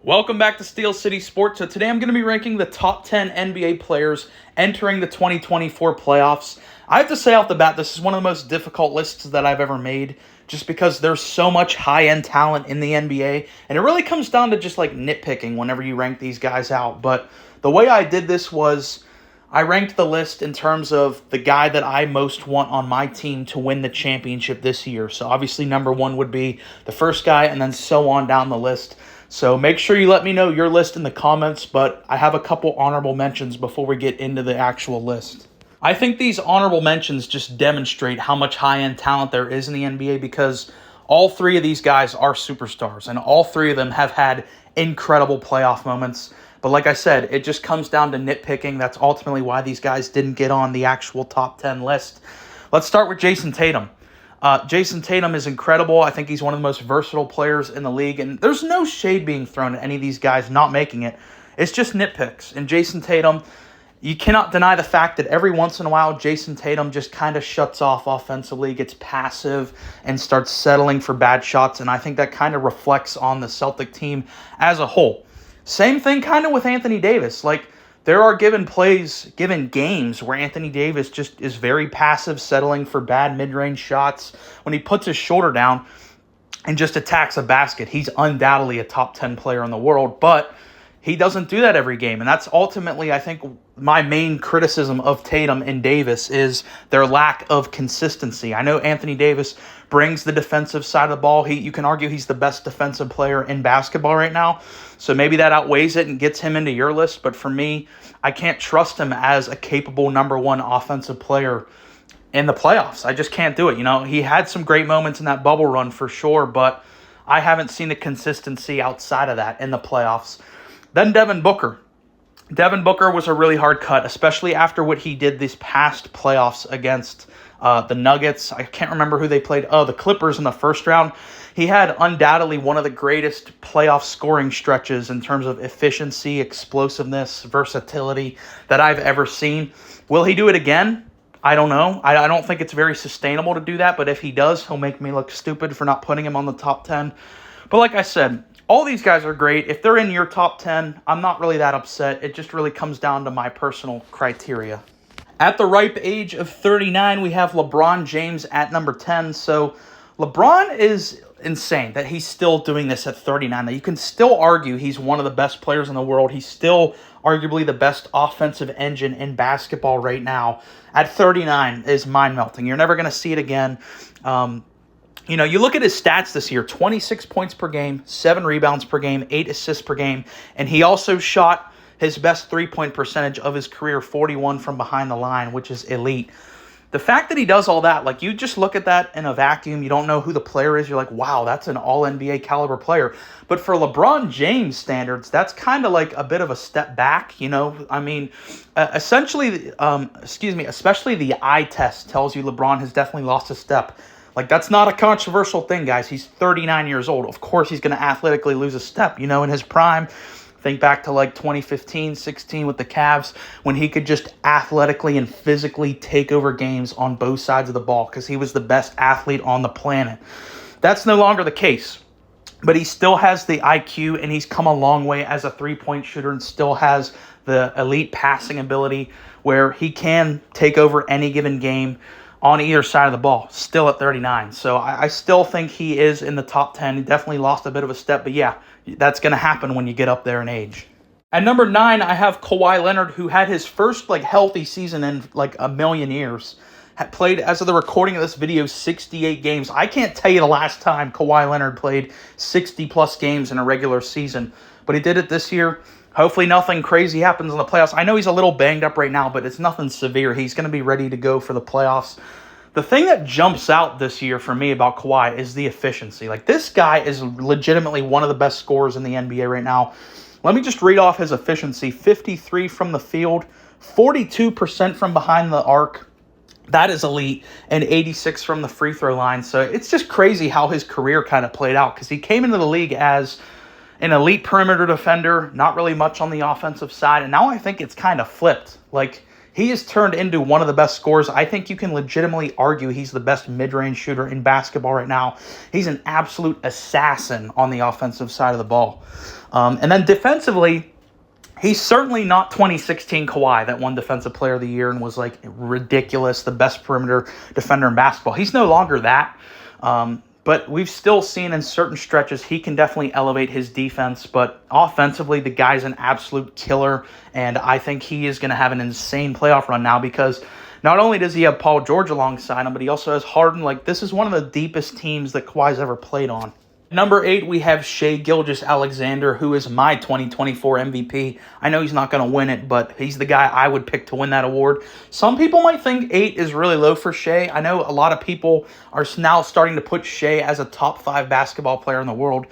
Welcome back to Steel City Sports. So today I'm going to be ranking the top 10 NBA players entering the 2024 playoffs. I have to say off the bat, this is one of the most difficult lists that I've ever made just because there's so much high-end talent in the NBA, and it really comes down to just like nitpicking whenever you rank these guys out. But the way I did this was I ranked the list in terms of the guy that I most want on my team to win the championship this year. So obviously number one would be the first guy, and then so on down the list. So make sure you let me know your list in the comments, but I have a couple honorable mentions before we get into the actual list. I think these honorable mentions just demonstrate how much high-end talent there is in the NBA because all three of these guys are superstars, and all three of them have had incredible playoff moments. But like I said, it just comes down to nitpicking. That's ultimately why these guys didn't get on the actual top 10 list. Let's start with Jason Tatum. Jason Tatum is incredible. I think he's one of the most versatile players in the league, and there's no shade being thrown at any of these guys not making it. It's just nitpicks. And Jason Tatum, you cannot deny the fact that every once in a while, Jason Tatum just kind of shuts off offensively, gets passive, and starts settling for bad shots, and I think that kind of reflects on the Celtic team as a whole. Same thing kind of with Anthony Davis. Like, there are given games where Anthony Davis just is very passive, settling for bad mid-range shots. When he puts his shoulder down and just attacks a basket, he's undoubtedly a top 10 player in the world, but he doesn't do that every game. And that's ultimately, I think, my main criticism of Tatum and Davis is their lack of consistency. I know Anthony Davis brings the defensive side of the ball. You can argue he's the best defensive player in basketball right now. So maybe that outweighs it and gets him into your list. But for me, I can't trust him as a capable number one offensive player in the playoffs. I just can't do it. You know, he had some great moments in that bubble run for sure, but I haven't seen the consistency outside of that in the playoffs. Then Devin Booker. Devin Booker was a really hard cut, especially after what he did these past playoffs against the Nuggets. I can't remember who they played. Oh, the Clippers in the first round. He had undoubtedly one of the greatest playoff scoring stretches in terms of efficiency, explosiveness, versatility that I've ever seen. Will he do it again? I don't know. I don't think it's very sustainable to do that, but if he does, he'll make me look stupid for not putting him on the top 10. But like I said, all these guys are great. If they're in your top 10, I'm not really that upset. It just really comes down to my personal criteria. At the ripe age of 39, we have LeBron James at number 10. So LeBron is insane that he's still doing this at 39. That you can still argue he's one of the best players in the world. He's still arguably the best offensive engine in basketball right now. At 39 is mind-melting. You're never going to see it again. You know, you look at his stats this year, 26 points per game, 7 rebounds per game, 8 assists per game, and he also shot his best three-point percentage of his career, 41 from behind the line, which is elite. The fact that he does all that, like, you just look at that in a vacuum, you don't know who the player is, you're like, wow, that's an all-NBA caliber player. But for LeBron James standards, that's kind of like a bit of a step back, you know? I mean, especially the eye test tells you LeBron has definitely lost a step. Like, that's not a controversial thing, guys. He's 39 years old. Of course he's going to athletically lose a step, you know, in his prime. Think back to, like, 2015, 16 with the Cavs when he could just athletically and physically take over games on both sides of the ball because he was the best athlete on the planet. That's no longer the case. But he still has the IQ, and he's come a long way as a three-point shooter and still has the elite passing ability where he can take over any given game on either side of the ball, still at 39. So I still think he is in the top 10. He definitely lost a bit of a step, but yeah, that's going to happen when you get up there in age. At number 9, I have Kawhi Leonard, who had his first healthy season in a million years. Had played, as of the recording of this video, 68 games. I can't tell you the last time Kawhi Leonard played 60-plus games in a regular season, but he did it this year. Hopefully nothing crazy happens in the playoffs. I know he's a little banged up right now, but it's nothing severe. He's going to be ready to go for the playoffs. The thing that jumps out this year for me about Kawhi is the efficiency. Like, this guy is legitimately one of the best scorers in the NBA right now. Let me just read off his efficiency. 53 from the field, 42% from behind the arc. That is elite. And 86 from the free throw line. So it's just crazy how his career kind of played out because he came into the league as an elite perimeter defender, not really much on the offensive side. And now I think it's kind of flipped. Like, he has turned into one of the best scorers. I think you can legitimately argue he's the best mid-range shooter in basketball right now. He's an absolute assassin on the offensive side of the ball. And then defensively, he's certainly not 2016 Kawhi that won Defensive Player of the Year and was like ridiculous, the best perimeter defender in basketball. He's no longer that. But we've still seen in certain stretches he can definitely elevate his defense. But offensively, the guy's an absolute killer. And I think he is going to have an insane playoff run now because not only does he have Paul George alongside him, but he also has Harden. Like, this is one of the deepest teams that Kawhi's ever played on. Number 8, we have Shai GilgeousAlexander, who is my 2024 MVP. I know he's not going to win it, but he's the guy I would pick to win that award. Some people might think 8 is really low for Shai. I know a lot of people are now starting to put Shai as a top 5 basketball player in the world.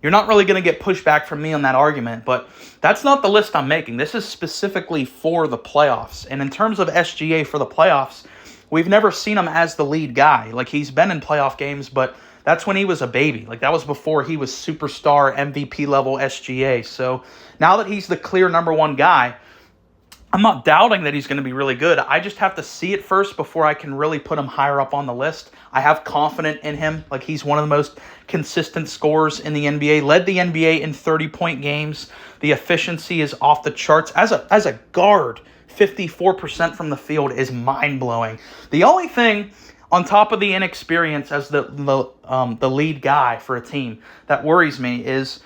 You're not really going to get pushback from me on that argument, but that's not the list I'm making. This is specifically for the playoffs. And in terms of SGA for the playoffs, we've never seen him as the lead guy. Like, he's been in playoff games, but that's when he was a baby. Like, that was before he was superstar MVP level SGA. So now that he's the clear number 1 guy, I'm not doubting that he's going to be really good. I just have to see it first before I can really put him higher up on the list. I have confidence in him. Like, he's one of the most consistent scorers in the NBA. Led the NBA in 30-point games. The efficiency is off the charts. As a guard, 54% from the field is mind-blowing. The only thing on top of the inexperience as the lead guy for a team that worries me is,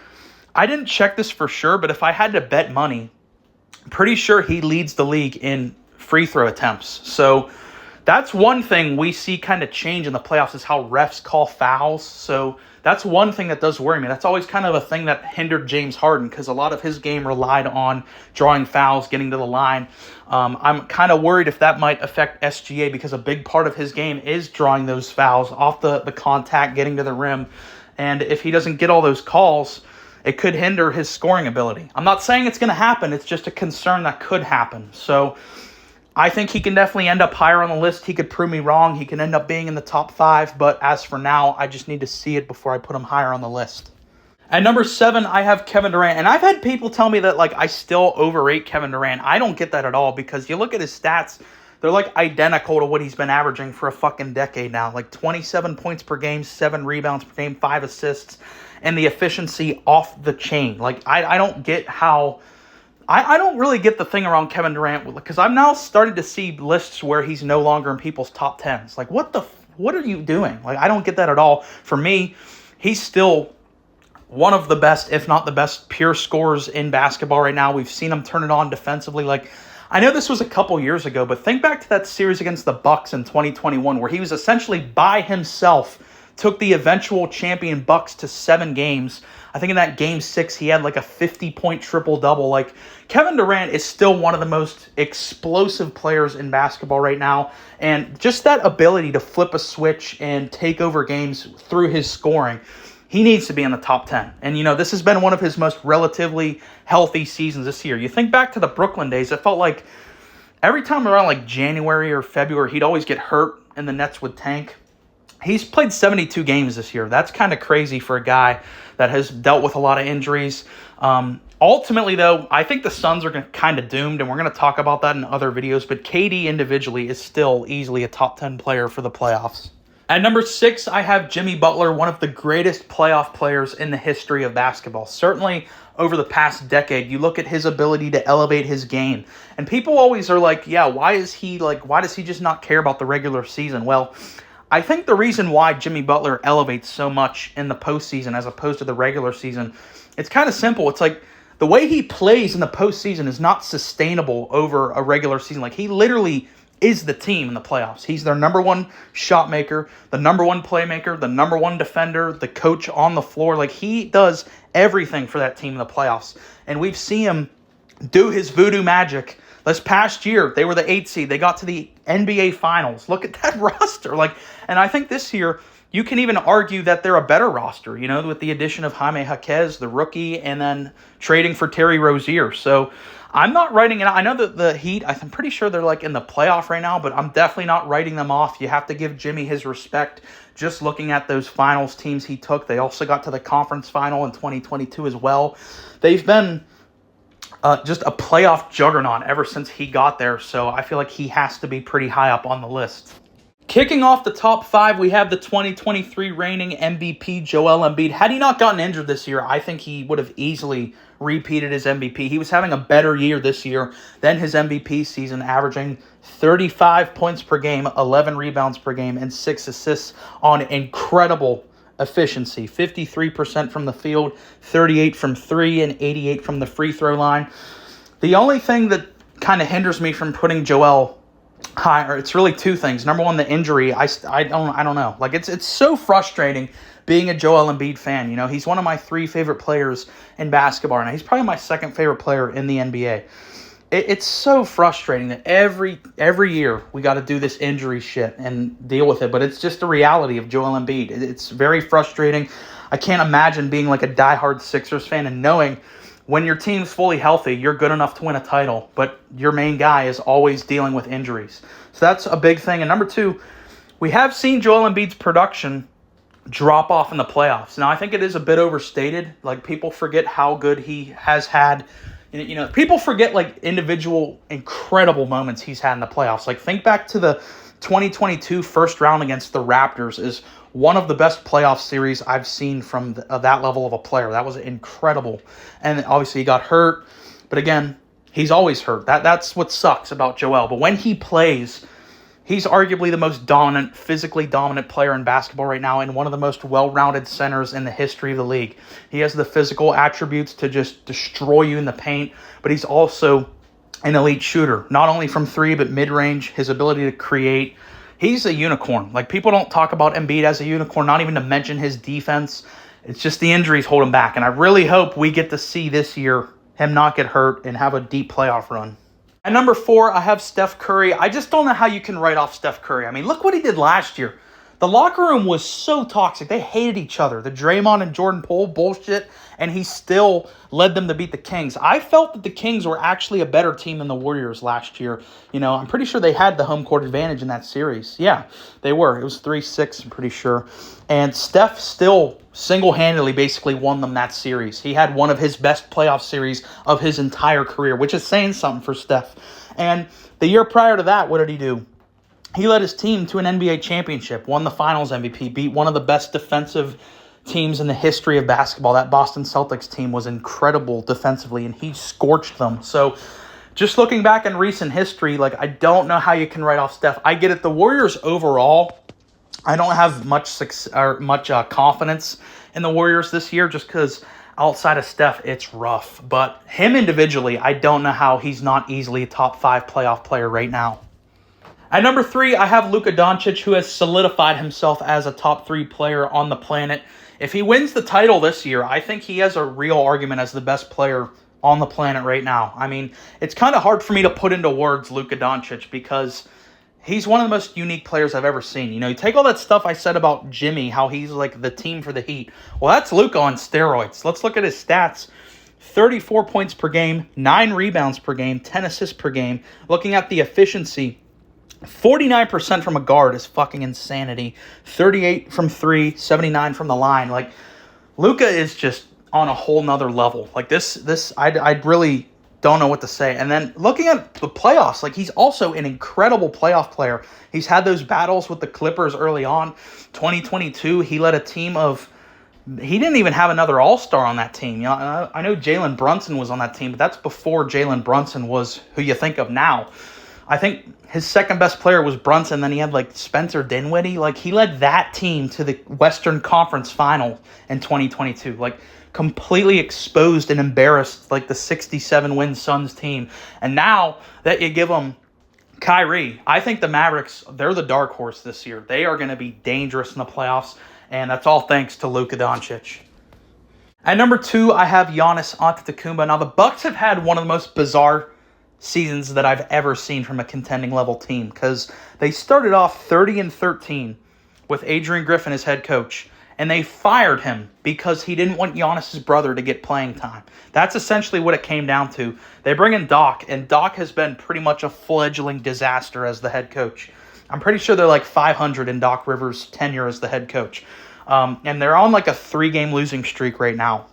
I didn't check this for sure, but if I had to bet money, I'm pretty sure he leads the league in free throw attempts. So that's one thing we see kind of change in the playoffs is how refs call fouls. So that's one thing that does worry me. That's always kind of a thing that hindered James Harden because a lot of his game relied on drawing fouls, getting to the line. I'm kind of worried if that might affect SGA because a big part of his game is drawing those fouls off the contact, getting to the rim. And if he doesn't get all those calls, it could hinder his scoring ability. I'm not saying it's going to happen. It's just a concern that could happen. So I think he can definitely end up higher on the list. He could prove me wrong. He can end up being in the top 5. But as for now, I just need to see it before I put him higher on the list. At number 7, I have Kevin Durant. And I've had people tell me that like I still overrate Kevin Durant. I don't get that at all because you look at his stats, they're like identical to what he's been averaging for a fucking decade now. Like 27 points per game, 7 rebounds per game, 5 assists, and the efficiency off the chain. Like, I don't get how... I don't really get the thing around Kevin Durant because I'm now starting to see lists where he's no longer in people's top 10s. Like, what are you doing? Like, I don't get that at all. For me, he's still one of the best, if not the best, pure scorers in basketball right now. We've seen him turn it on defensively. Like, I know this was a couple years ago, but think back to that series against the Bucks in 2021 where he was essentially by himself, took the eventual champion Bucks to 7 games. I think in that game 6, he had like a 50-point triple-double. Like, Kevin Durant is still one of the most explosive players in basketball right now. And just that ability to flip a switch and take over games through his scoring, he needs to be in the top 10. And, you know, this has been one of his most relatively healthy seasons this year. You think back to the Brooklyn days, it felt like every time around like January or February, he'd always get hurt and the Nets would tank. He's played 72 games this year. That's kind of crazy for a guy that has dealt with a lot of injuries. Ultimately, though, I think the Suns are kind of doomed, and we're going to talk about that in other videos, but KD individually is still easily a top 10 player for the playoffs. At number 6, I have Jimmy Butler, one of the greatest playoff players in the history of basketball. Certainly over the past decade, you look at his ability to elevate his game. And people always are like, yeah, why does he just not care about the regular season? Well, I think the reason why Jimmy Butler elevates so much in the postseason as opposed to the regular season, it's kind of simple. It's like the way he plays in the postseason is not sustainable over a regular season. Like, he literally is the team in the playoffs. He's their number 1 shot maker, the number 1 playmaker, the number 1 defender, the coach on the floor. Like, he does everything for that team in the playoffs. And we've seen him do his voodoo magic. This past year, they were the 8th seed. They got to the NBA Finals. Look at that roster. And I think this year, you can even argue that they're a better roster, you know, with the addition of Jaime Jaquez, the rookie, and then trading for Terry Rozier. So I'm not writing it. I know that the Heat, I'm pretty sure they're like in the playoff right now, but I'm definitely not writing them off. You have to give Jimmy his respect. Just looking at those finals teams he took, they also got to the conference final in 2022 as well. They've been just a playoff juggernaut ever since he got there. So I feel like he has to be pretty high up on the list. Kicking off the top 5, we have the 2023 reigning MVP, Joel Embiid. Had he not gotten injured this year, I think he would have easily repeated his MVP. He was having a better year this year than his MVP season, averaging 35 points per game, 11 rebounds per game, and 6 assists on incredible efficiency. 53% from the field, 38 from 3, and 88 from the free throw line. The only thing that kind of hinders me from putting Joel higher, it's really two things. Number one, the injury. I don't know. Like it's so frustrating being a Joel Embiid fan. You know, he's one of my 3 favorite players in basketball, and he's probably my 2nd favorite player in the NBA. It's so frustrating that every year we got to do this injury shit and deal with it, but it's just the reality of Joel Embiid. It's very frustrating. I can't imagine being like a diehard Sixers fan and knowing when your team's fully healthy, you're good enough to win a title, but your main guy is always dealing with injuries. So that's a big thing. And number 2, we have seen Joel Embiid's production drop off in the playoffs. Now, I think it is a bit overstated. Like, people forget how good he has had. You know, people forget, like, individual incredible moments he's had in the playoffs. Like, think back to the 2022 first round against the Raptors is one of the best playoff series I've seen from that level of a player. That was incredible. And obviously he got hurt. But again, he's always hurt. That's what sucks about Joel. But when he plays, he's arguably the most dominant, physically dominant player in basketball right now and one of the most well-rounded centers in the history of the league. He has the physical attributes to just destroy you in the paint, but he's also an elite shooter, not only from 3, but mid-range, his ability to create. He's a unicorn. Like, people don't talk about Embiid as a unicorn, not even to mention his defense. It's just the injuries hold him back, and I really hope we get to see this year him not get hurt and have a deep playoff run. At number 4, I have Steph Curry. I just don't know how you can write off Steph Curry. I mean, look what he did last year. The locker room was so toxic. They hated each other. The Draymond and Jordan Poole bullshit, and he still led them to beat the Kings. I felt that the Kings were actually a better team than the Warriors last year. You know, I'm pretty sure they had the home court advantage in that series. Yeah, they were. It was 3-6, I'm pretty sure. And Steph still single-handedly basically won them that series. He had one of his best playoff series of his entire career, which is saying something for Steph. And the year prior to that, what did he do? He led his team to an NBA championship, won the Finals MVP, beat one of the best defensive teams in the history of basketball. That Boston Celtics team was incredible defensively, and he scorched them. So just looking back in recent history, like, I don't know how you can write off Steph. I get it. The Warriors overall, I don't have much confidence in the Warriors this year just because outside of Steph, it's rough. But him individually, I don't know how he's not easily a top 5 playoff player right now. At number 3, I have Luka Doncic, who has solidified himself as a top 3 player on the planet. If he wins the title this year, I think he has a real argument as the best player on the planet right now. I mean, it's kind of hard for me to put into words Luka Doncic because he's one of the most unique players I've ever seen. You know, you take all that stuff I said about Jimmy, how he's like the team for the Heat. Well, that's Luka on steroids. Let's look at his stats. 34 points per game, 9 rebounds per game, 10 assists per game. Looking at the efficiency, 49% from a guard is fucking insanity. 38 from 3, 79 from the line. Like, Luka is just on a whole nother level. Like, I really don't know what to say. And then looking at the playoffs, like, he's also an incredible playoff player. He's had those battles with the Clippers early on. 2022, he led a team of... He didn't even have another all-star on that team. You know, I know Jalen Brunson was on that team, but that's before Jalen Brunson was who you think of now. I think his second best player was Brunson. Then he had like Spencer Dinwiddie. Like, he led that team to the Western Conference Final in 2022. Like, completely exposed and embarrassed like the 67-win Suns team. And now that you give him Kyrie, I think the Mavericks, they're the dark horse this year. They are going to be dangerous in the playoffs, and that's all thanks to Luka Doncic. At number 2, I have Giannis Antetokounmpi. Now, the Bucks have had one of the most bizarre seasons that I've ever seen from a contending level team because they started off 30-13 with Adrian Griffin as head coach, and they fired him because he didn't want Giannis's brother to get playing time. That's essentially what it came down to. They bring in Doc, and Doc has been pretty much a fledgling disaster as the head coach. I'm pretty sure they're like 500 in Doc Rivers' tenure as the head coach. And they're on like a 3-game losing streak right now.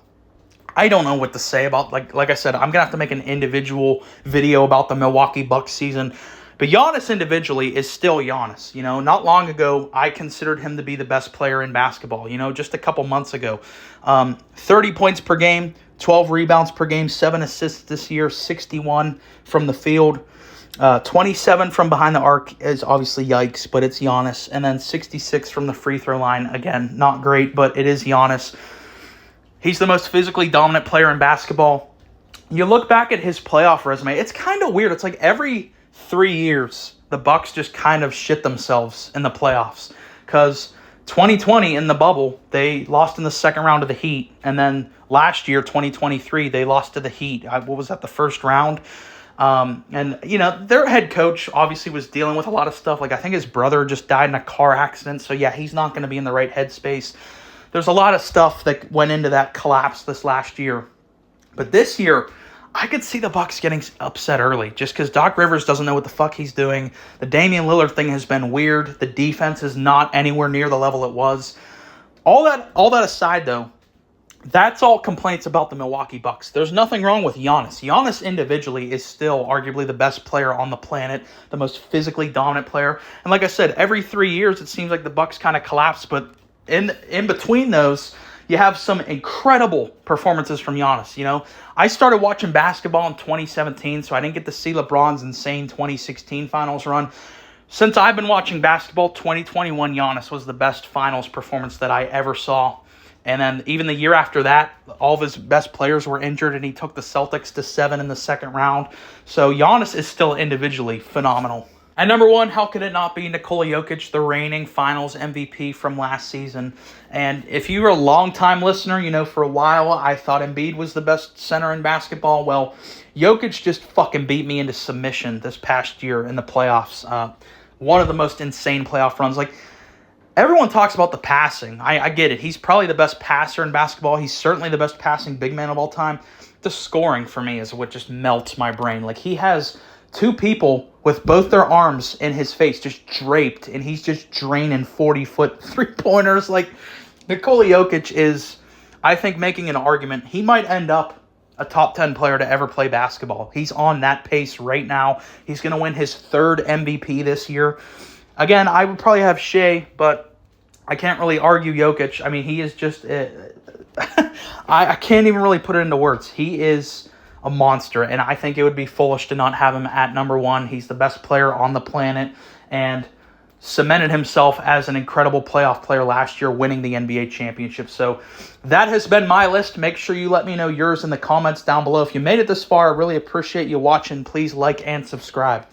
I don't know what to say about, like I said, I'm going to have to make an individual video about the Milwaukee Bucks season. But Giannis individually is still Giannis. Not long ago, I considered him to be the best player in basketball, just a couple months ago. 30 points per game, 12 rebounds per game, 7 assists this year, 61 from the field. 27 from behind the arc is obviously yikes, but it's Giannis. And then 66 from the free throw line. Again, not great, but it is Giannis. He's the most physically dominant player in basketball. You look back at his playoff resume, it's kind of weird. It's like every 3 years, the Bucks just kind of shit themselves in the playoffs. Because 2020 in the bubble, they lost in the second round of the Heat. And then last year, 2023, they lost to the Heat. What was that, the first round? Their head coach obviously was dealing with a lot of stuff. Like, I think his brother just died in a car accident. So, yeah, he's not going to be in the right headspace. There's a lot of stuff that went into that collapse this last year. But this year, I could see the Bucks getting upset early just because Doc Rivers doesn't know what the fuck he's doing. The Damian Lillard thing has been weird. The defense is not anywhere near the level it was. All that aside, though, that's all complaints about the Milwaukee Bucks. There's nothing wrong with Giannis. Giannis individually is still arguably the best player on the planet, the most physically dominant player. And like I said, every 3 years it seems like the Bucks kind of collapse, but in between those, you have some incredible performances from Giannis. I started watching basketball in 2017, so I didn't get to see LeBron's insane 2016 finals run. Since I've been watching basketball, 2021 Giannis was the best finals performance that I ever saw. And then even the year after that, all of his best players were injured, and he took the Celtics to 7 in the second round. So Giannis is still individually phenomenal. At number 1, how could it not be Nikola Jokic, the reigning finals MVP from last season? And if you were a long-time listener, for a while I thought Embiid was the best center in basketball. Well, Jokic just fucking beat me into submission this past year in the playoffs. One of the most insane playoff runs. Like, everyone talks about the passing. I get it. He's probably the best passer in basketball. He's certainly the best passing big man of all time. The scoring for me is what just melts my brain. Like, he has 2 people with both their arms in his face just draped, and he's just draining 40-foot three-pointers. Like, Nikola Jokic is, I think, making an argument. He might end up a top 10 player to ever play basketball. He's on that pace right now. He's going to win his 3rd MVP this year. Again, I would probably have Shai, but I can't really argue Jokic. I mean, he is just... I can't even really put it into words. He is a monster, and I think it would be foolish to not have him at number 1. He's the best player on the planet and cemented himself as an incredible playoff player last year, winning the NBA championship. So that has been my list. Make sure you let me know yours in the comments down below. If you made it this far, I really appreciate you watching. Please like and subscribe.